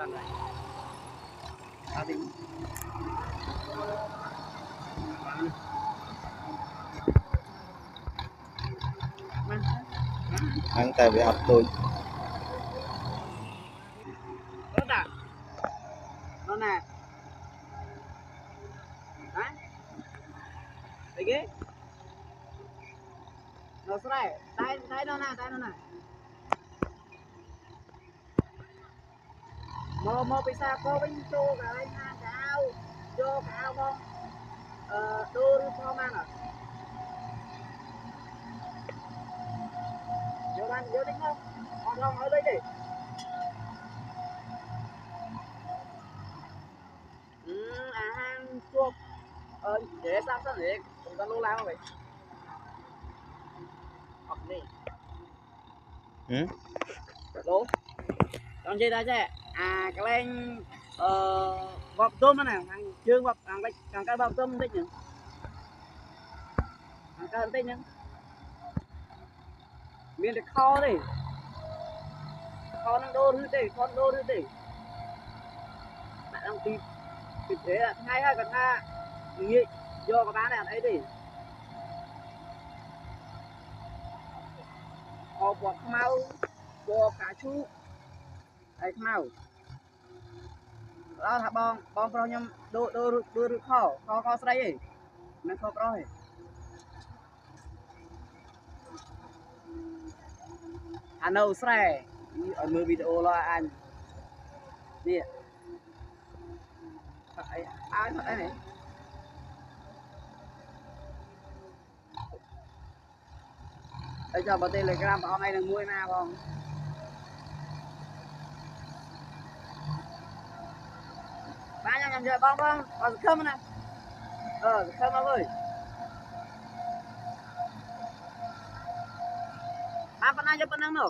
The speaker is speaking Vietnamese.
Vâng rồi. Tao thì ăn tại vì học tôi đó đã nó nè đấy thấy ghê nó sẽ đây đây nó nè mò bị sao có bánh chô cả anh hàng cao vô cao không đô đi cho mang à vô ban vô tính không còn ở đây đi hàng chuột để sao để chúng ta lâu lao vậy học đi lố còn gì ta chứ cái lên bọc tôm này hàng chương bọc hàng cái bọc tôm tích nhỉ hàng cái tích nhỉ miền được kho đi kho đang đô thứ đi con đô thứ đi bạn đang tìm thế là hai hai còn ha nghĩ vô cái bán này ấy đi họ bọc mau bọc cả chú ấy mau đó là bong pro nhom đô kho sấy gì nó kho pro gì anh đâu sấy ở mưa video lo anh đi ai thật này bây giờ bảo telegram bảo này là mua nào không ba nhầm giờ bong còn không nè không ơi apa aja penang no